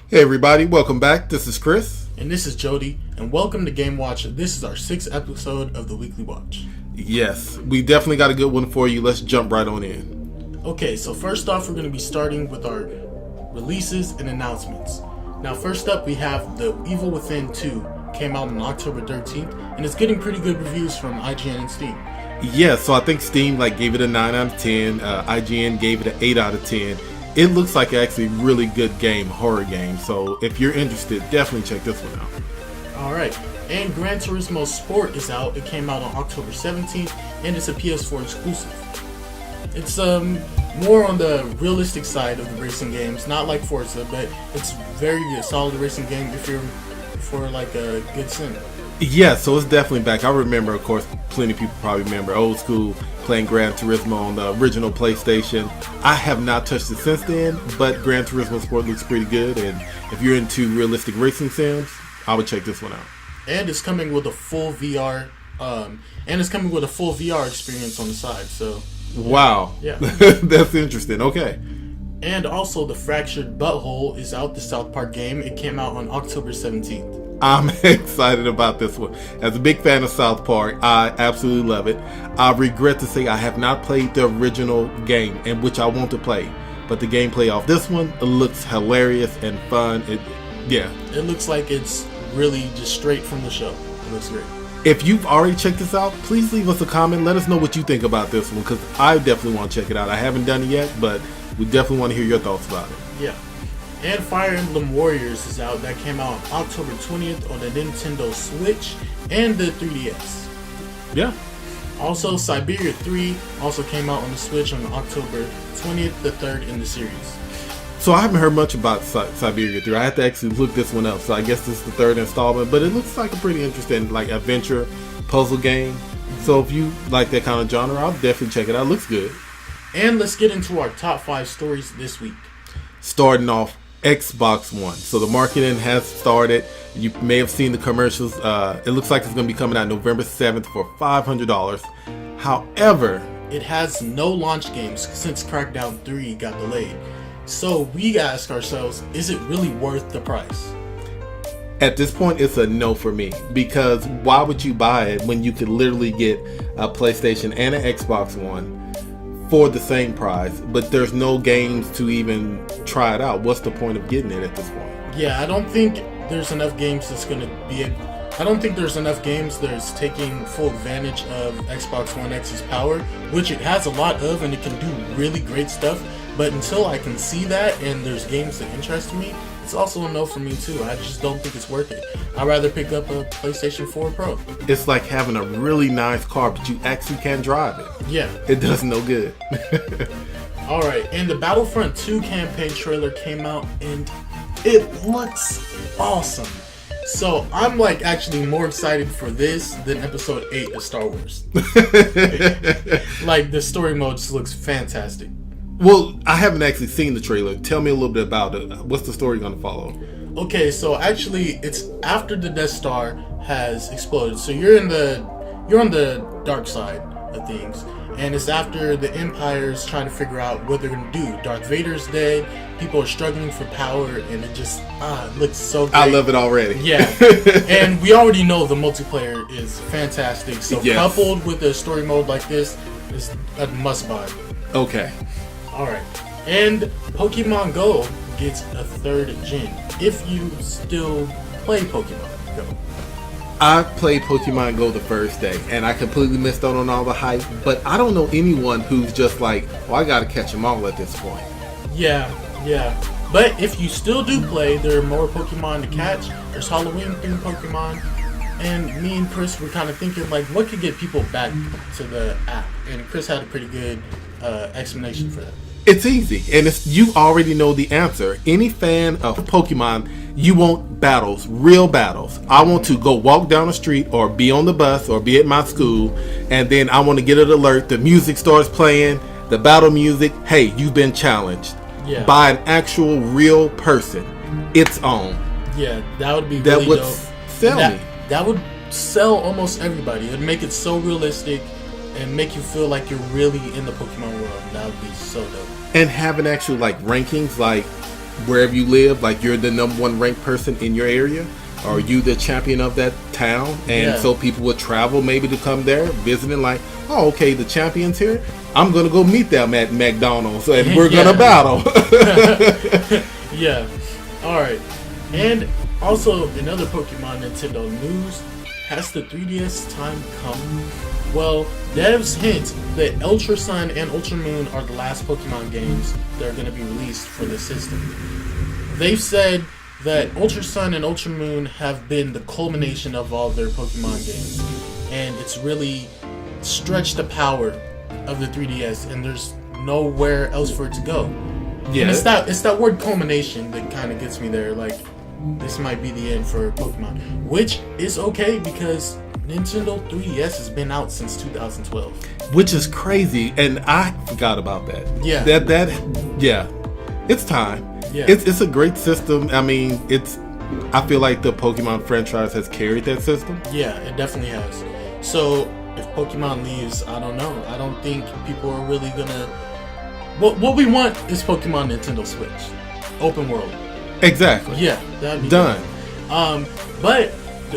Hey everybody, welcome back. This is Chris. And this is Jody, and welcome to Game Watch. This is our 6th episode of the Weekly Watch. Yes, we definitely got a good one for you. Let's jump right on in. Okay, so first off, we're going to be starting with our releases and announcements. Now, first up, we have The Evil Within 2. Came out on October 13th, and it's getting pretty good reviews from IGN and Steam. Yeah, so I think Steam gave it a 9 out of 10. IGN gave it an 8 out of 10. It looks like actually a really good game, horror game. So if you're interested, definitely check this one out. Alright, and Gran Turismo Sport is out. It came out on October 17th, and it's a PS4 exclusive. It's more on the realistic side of the racing games, not like Forza, but it's very good, solid racing game if you're for like a good sim. Yeah, so it's definitely back. I remember, of course, plenty of people probably remember old school playing Gran Turismo on the original PlayStation. I have not touched it since then, but Gran Turismo Sport looks pretty good, and if you're into realistic racing sims, I would check this one out. And it's coming with a full VR, experience on the side. So, wow, yeah, that's interesting. Okay. And also, The Fractured Butthole is out. The South Park game. It came out on October 17th. I'm excited about this one. As a big fan of South Park, I absolutely love it. I regret to say I have not played the original game, and which I want to play. But the gameplay off this one looks hilarious and fun. It looks like it's really just straight from the show. It looks great. If you've already checked this out, please leave us a comment. Let us know what you think about this one, because I definitely want to check it out. I haven't done it yet, but we definitely want to hear your thoughts about it. Yeah. And Fire Emblem Warriors is out. That came out on October 20th on the Nintendo Switch and the 3DS. Yeah. Also, Siberia 3 also came out on the Switch on October 20th, the third in the series. So I haven't heard much about Siberia 3. I have to actually look this one up. So I guess this is the third installment, but it looks like a pretty interesting adventure puzzle game. So if you like that kind of genre, I'll definitely check it out. It looks good. And let's get into our top 5 stories this week. Starting off, Xbox One. So the marketing has started. You may have seen the commercials. It looks like it's going to be coming out November 7th for $500. However, it has no launch games since Crackdown 3 got delayed. So we ask ourselves, is it really worth the price? At this point, it's a no for me, because why would you buy it when you could literally get a PlayStation and an Xbox One for the same price, but there's no games to even try it out? What's the point of getting it at this point? Yeah, I don't think there's enough games I don't think there's enough games that's taking full advantage of Xbox One X's power, which it has a lot of, and it can do really great stuff. But until I can see that and there's games that interest me, it's also a no for me too. I just don't think it's worth it. I'd rather pick up a PlayStation 4 Pro. It's like having a really nice car, but you actually can't drive it. Yeah. It does no good. Alright, and the Battlefront 2 campaign trailer came out, and it looks awesome. So I'm actually more excited for this than episode 8 of Star Wars. The story mode just looks fantastic. Well, I haven't actually seen the trailer. Tell me a little bit about it. What's the story going to follow? Okay, so actually it's after the Death Star has exploded. So you're on the dark side of things. And it's after the Empire's trying to figure out what they're going to do. Darth Vader's dead. People are struggling for power, and it just it looks so great. I love it already. Yeah. And we already know the multiplayer is fantastic. So yes, coupled with a story mode like this is a must buy. Okay. Alright. And Pokemon Go gets a 3rd gen if you still play Pokemon Go. I played Pokemon Go the first day, and I completely missed out on all the hype, but I don't know anyone who's just I gotta catch them all at this point. Yeah. But if you still do play, there are more Pokemon to catch. There's Halloween-themed Pokemon. And me and Chris were kind of thinking, what could get people back to the app? And Chris had a pretty good explanation for that. It's easy, and you already know the answer. Any fan of Pokemon, you want battles, real battles. I want to go walk down the street or be on the bus or be at my school, and then I want to get an alert. The music starts playing, the battle music. Hey, you've been challenged by an actual real person. It's on. Yeah, that would be really dope. Sell me. That would sell almost everybody. It would make it so realistic and make you feel like you're really in the Pokemon world. That would be so dope. And having actual rankings, wherever you live, like you're the number one ranked person in your area, or you the champion of that town, and so people would travel maybe to come there, visiting, like, oh, okay, the champion's here. I'm gonna go meet them at McDonald's, and we're gonna battle. Yeah. All right. And also, in other Pokemon Nintendo news, has the 3DS time come? Well, devs hint that Ultra Sun and Ultra Moon are the last Pokemon games that are going to be released for the system. They've said that Ultra Sun and Ultra Moon have been the culmination of all their Pokemon games, and it's really stretched the power of the 3DS, and there's nowhere else for it to go. Yeah, and it's that word culmination that kind of gets me there. Like, this might be the end for Pokemon, which is okay because Nintendo 3DS has been out since 2012, which is crazy, and I forgot about that. Yeah, yeah, it's time. Yeah, it's a great system. I mean, I feel like the Pokemon franchise has carried that system. Yeah, it definitely has. So if Pokemon leaves, I don't know. I don't think people are really gonna. What we want is Pokemon Nintendo Switch, open world. Exactly. Yeah, that'd be done. Good. But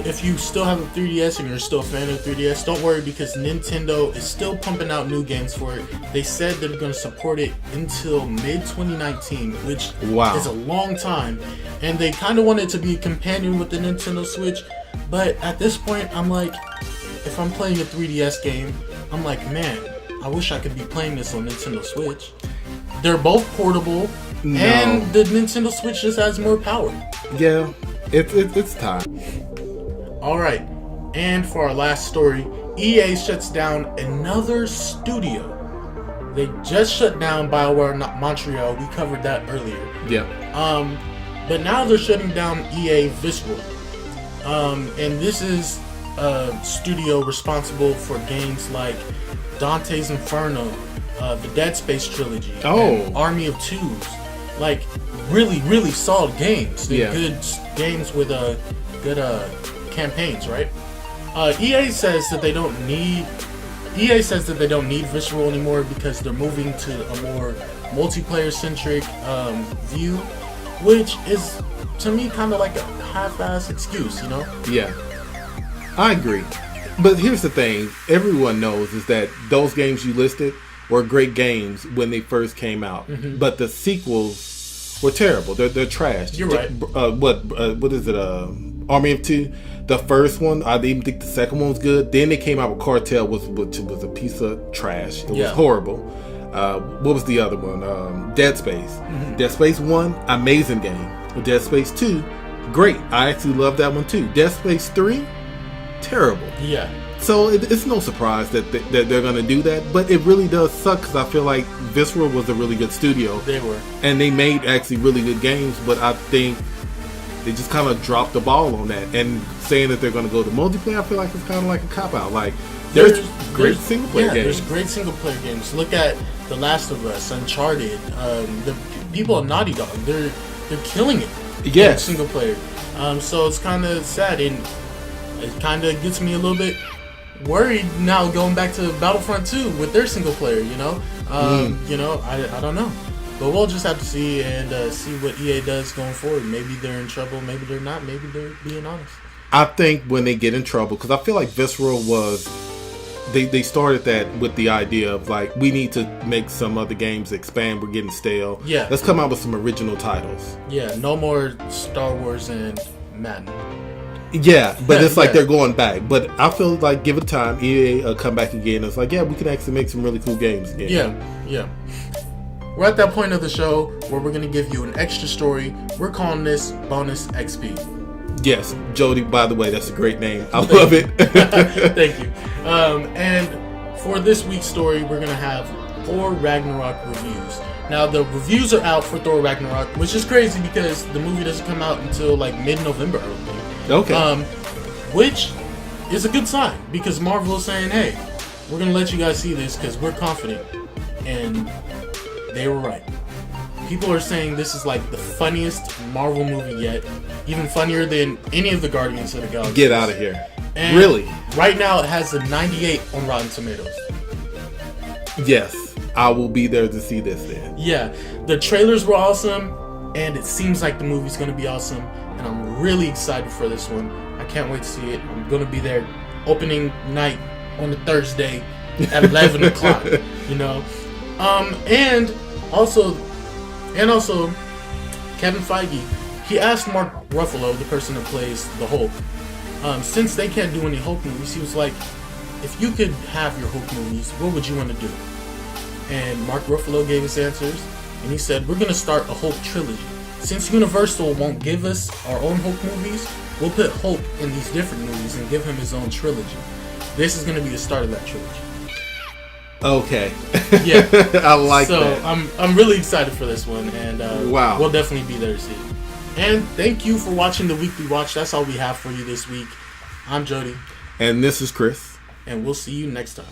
if you still have a 3DS and you're still a fan of 3DS, don't worry because Nintendo is still pumping out new games for it. They said they're going to support it until mid-2019, which is a long time. And they kind of want it to be a companion with the Nintendo Switch. But at this point, I'm like, if I'm playing a 3DS game, I'm like, man, I wish I could be playing this on Nintendo Switch. They're both portable. No. And the Nintendo Switch just has more power. Yeah, it's time. Alright, and for our last story, EA shuts down another studio. They just shut down BioWare Montreal. We covered that earlier. Yeah. But now they're shutting down EA Visceral. And this is a studio responsible for games like Dante's Inferno, the Dead Space trilogy, and Army of Twos. Like, really, really solid games. They're good games with good campaigns, right? EA says that they don't need Visceral anymore because they're moving to a more multiplayer-centric view, which is, to me, kind of like a half-ass excuse, you know? Yeah, I agree. But here's the thing: everyone knows is that those games you listed were great games when they first came out, but the sequels were terrible. They're trash. You're right. What is it? Army of Two. The first one, I didn't even think the second one was good. Then they came out with Cartel, which was a piece of trash. It was horrible. What was the other one? Dead Space. Dead Space 1, amazing game. Dead Space 2, great. I actually love that one too. Dead Space 3, terrible. Yeah. So it's no surprise that they're going to do that, but it really does suck because I feel like Visceral was a really good studio. They were. And they made actually really good games, but I think they just kind of dropped the ball on that. And saying that they're going to go to multiplayer, I feel like it's kind of like a cop-out. Like, there's great single-player games. There's great single-player games. Look at The Last of Us, Uncharted, the people at Naughty Dog. They're killing it. Yes. Single-player. So it's kind of sad, and it kind of gets me a little bit worried now going back to Battlefront 2 with their single player, you know? You know, I don't know. But we'll just have to see and see what EA does going forward. Maybe they're in trouble, maybe they're not, maybe they're being honest. I think when they get in trouble, because I feel like Visceral was, they started that with the idea of like, we need to make some other games expand, we're getting stale. Yeah. Let's come out with some original titles. Yeah, no more Star Wars and Madden. Yeah, but it's like they're going back. But I feel like give it time, EA will come back again. It's like, yeah, we can actually make some really cool games again. Yeah. We're at that point of the show where we're going to give you an extra story. We're calling this Bonus XP. Yes, Jody, by the way, that's a great name. I love it. Thank you. And for this week's story, we're going to have Thor Ragnarok reviews. Now, the reviews are out for Thor Ragnarok, which is crazy because the movie doesn't come out until like mid-November, I believe. Okay. Which is a good sign because Marvel is saying, hey, we're going to let you guys see this because we're confident. And they were right. People are saying this is like the funniest Marvel movie yet. Even funnier than any of the Guardians of the Galaxy. Get out of here. And really? Right now it has a 98 on Rotten Tomatoes. Yes. I will be there to see this then. Yeah. The trailers were awesome. and it seems like the movie's going to be awesome, and I'm really excited for this one. I can't wait to see it. I'm going to be there opening night on a Thursday at 11 o'clock, you know. And also Kevin Feige, he asked Mark Ruffalo, the person that plays the Hulk, since they can't do any Hulk movies, he was like, if you could have your Hulk movies, what would you want to do? And Mark Ruffalo gave his answers, and he said, we're going to start a Hulk trilogy. Since Universal won't give us our own Hulk movies, we'll put Hulk in these different movies and give him his own trilogy. This is going to be the start of that trilogy. Okay. Yeah. I like so that. I'm really excited for this one, and wow. We'll definitely be there to see it. And thank you for watching the Weekly Watch. That's all we have for you this week. I'm Jody. And this is Chris. And we'll see you next time.